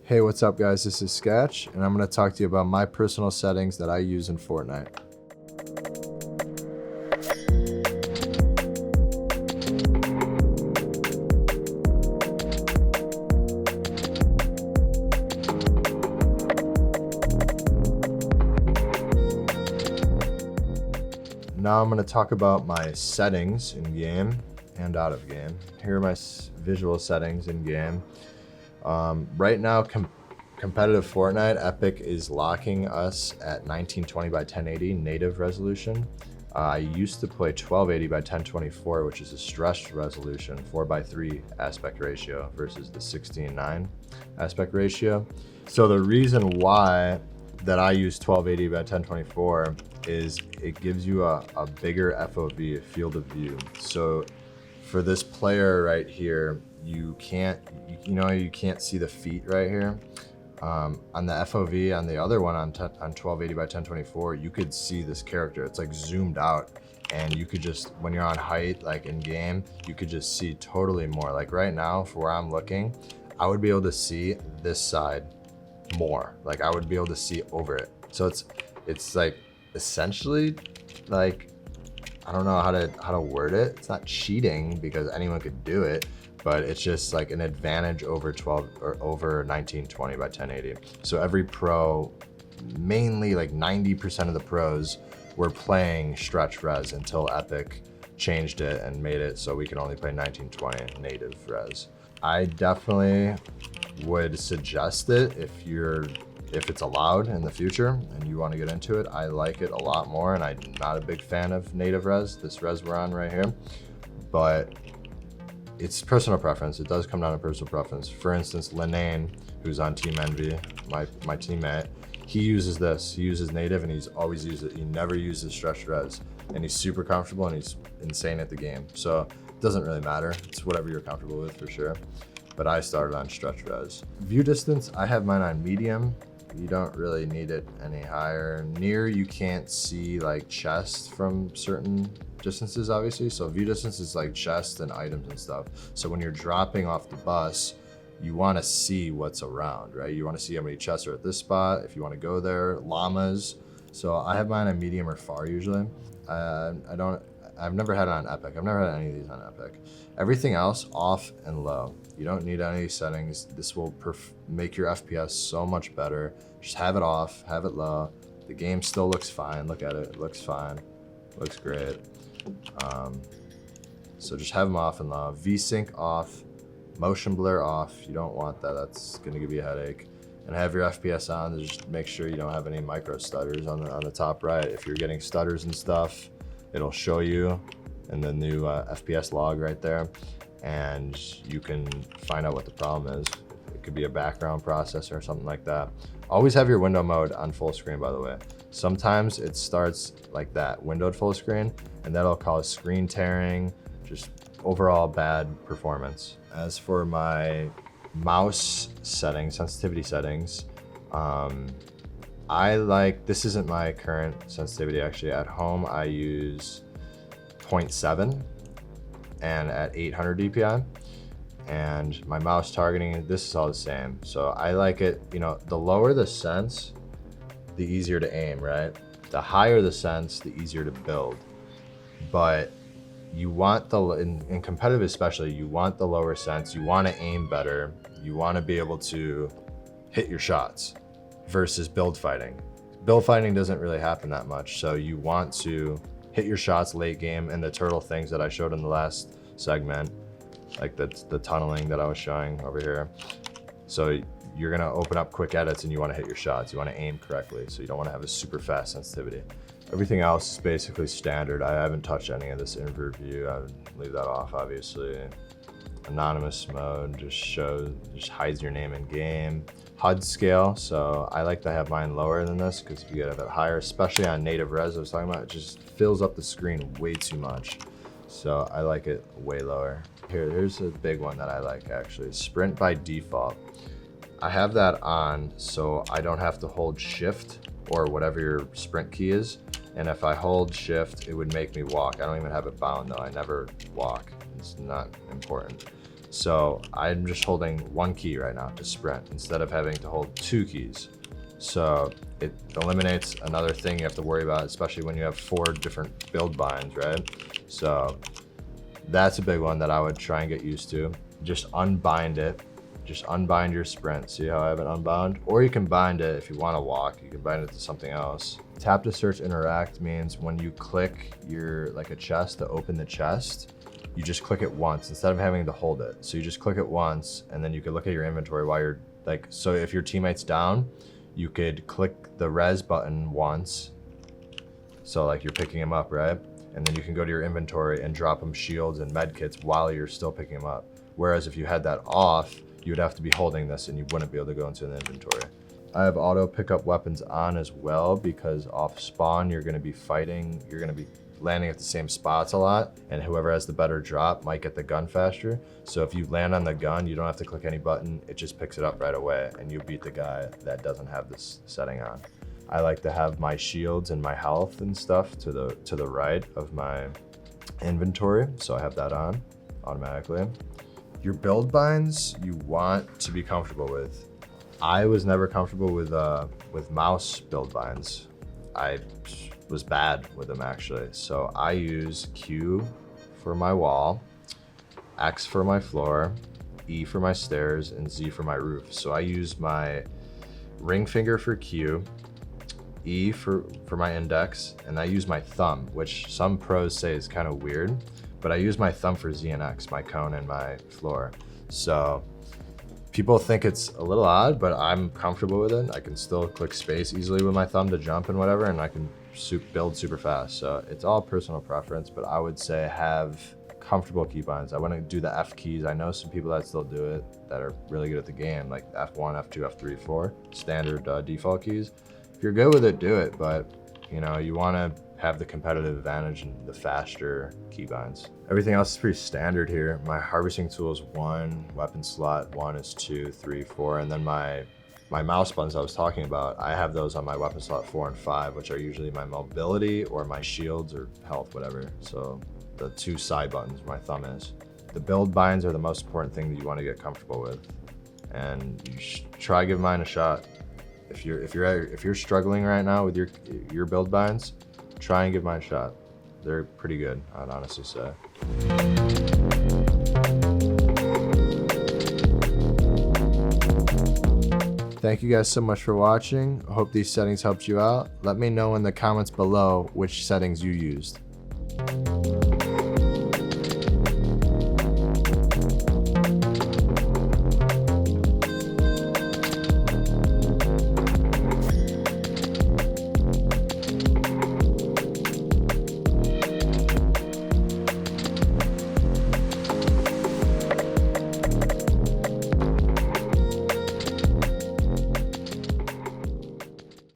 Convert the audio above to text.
Hey, what's up guys? This is Scatch, and I'm going to talk to you about my personal settings that I use in Fortnite. Now I'm going to talk about my settings in game and out of game. Here are my visual settings in game. Right now, competitive Fortnite, Epic is locking us at 1920 by 1080 native resolution. I used to play 1280 by 1024, which is a stretched resolution, 4:3 aspect ratio versus the 16:9 aspect ratio. So the reason why that I use 1280 by 1024 is it gives you a bigger FOV, field of view. So for this player right here, you can't see the feet right here. On the FOV, on the other one on 1280 by 1024, you could see this character. It's like zoomed out, and you could just, when you're on height, like in game, you could just see totally more. Like right now, for where I'm looking, I would be able to see this side more. Like I would be able to see over it. So it's like essentially like, I don't know how to word it. It's not cheating because anyone could do it, but it's just like an advantage over 1920 by 1080. So every pro, mainly like 90% of the pros, were playing stretch res until Epic changed it and made it so we can only play 1920 native res. I definitely would suggest it if it's allowed in the future and you want to get into it. I like it a lot more, and I'm not a big fan of native res, this res we're on right here, but it's personal preference. It does come down to personal preference. For instance, Linane, who's on Team Envy, my teammate, he uses this. He uses native, and he's always used it. He never uses stretched res, and he's super comfortable, and he's insane at the game. So it doesn't really matter. It's whatever you're comfortable with for sure. But I started on stretch res. View distance, I have mine on medium. You don't really need it any higher. Near, you can't see like chest from certain distances, obviously. So view distance is like chest and items and stuff. So when you're dropping off the bus, you want to see what's around, right? You want to see how many chests are at this spot, if you want to go there, llamas. So I have mine on medium or far usually. I've never had it on Epic. I've never had any of these on Epic. Everything else off and low. You don't need any settings. This will make your FPS so much better. Just have it off, have it low. The game still looks fine. Look at it, it looks fine. Looks great. So just have them off and low. VSync off, motion blur off. You don't want that, that's gonna give you a headache. And have your FPS on to just make sure you don't have any micro stutters on the top right. If you're getting stutters and stuff, it'll show you in the new FPS log right there, and you can find out what the problem is. It could be a background processor or something like that. Always have your window mode on full screen, by the way. Sometimes it starts like that, windowed full screen, and that'll cause screen tearing, just overall bad performance. As for my mouse settings, sensitivity settings, I like, this isn't my current sensitivity actually. At home I use 0.7 and at 800 DPI, and my mouse targeting, this is all the same. So I like it, the lower the sense, the easier to aim, right? The higher the sense, the easier to build. But you want in competitive especially, you want the lower sense, you want to aim better, you want to be able to hit your shots versus build fighting. Build fighting doesn't really happen that much, so you want to hit your shots late game, and the turtle things that I showed in the last segment, like the tunneling that I was showing over here. So you're gonna open up quick edits and you want to hit your shots, you want to aim correctly, so you don't want to have a super fast sensitivity. Everything else is basically standard. I haven't touched any of this invert view. I would leave that off, obviously. Anonymous mode just hides your name in game. Hud scale, so I like to have mine lower than this, because if you get it higher, especially on native res I was talking about, it just fills up the screen way too much. So I like it way lower. Here's a big one that I like actually. Sprint by default. I have that on so I don't have to hold shift or whatever your sprint key is. And if I hold shift, it would make me walk. I don't even have it bound though. I never walk. It's not important. So I'm just holding one key right now to sprint instead of having to hold 2 keys. So it eliminates another thing you have to worry about, especially when you have 4 different build binds, right? So that's a big one that I would try and get used to. Just unbind it. Just unbind your sprint. See how I have it unbound? Or you can bind it if you want to walk. You can bind it to something else. Tap to search interact means when you click like a chest to open the chest, you just click it once instead of having to hold it. So you just click it once and then you can look at your inventory while you're like, so if your teammate's down, you could click the res button once. So like you're picking him up, right? And then you can go to your inventory and drop him shields and med kits while you're still picking him up. Whereas if you had that off, you would have to be holding this and you wouldn't be able to go into an inventory. I have auto pickup weapons on as well because off spawn, you're gonna be fighting, you're gonna be landing at the same spots a lot, and whoever has the better drop might get the gun faster. So if you land on the gun, you don't have to click any button, it just picks it up right away and you beat the guy that doesn't have this setting on. I like to have my shields and my health and stuff to the right of my inventory, so I have that on automatically. Your build binds you want to be comfortable with. I was never comfortable with mouse build binds. I was bad with them actually. So I use Q for my wall, X for my floor, E for my stairs, and Z for my roof. So I use my ring finger for Q, E for my index, and I use my thumb, which some pros say is kind of weird, but I use my thumb for Z and X, my cone and my floor. So people think it's a little odd, but I'm comfortable with it. I can still click space easily with my thumb to jump and whatever, and I can build super fast. So it's all personal preference, but I would say have comfortable keybinds. I wouldn't do the F keys. I know some people that still do it that are really good at the game, like F1, F2, F3, 4, standard default keys. If you're good with it, do it, but you know, you wanna have the competitive advantage and the faster keybinds. Everything else is pretty standard here. My harvesting tool is 1, weapon slot 1 is 2, 3, 4, and then my mouse buttons I was talking about, I have those on my weapon slot 4 and 5, which are usually my mobility or my shields or health, whatever. So the 2 side buttons, my thumb is. The build binds are the most important thing that you want to get comfortable with, and you try give mine a shot. If you're struggling right now with your build binds, try and give mine a shot. They're pretty good, I'd honestly say. Thank you guys so much for watching. I hope these settings helped you out. Let me know in the comments below which settings you used.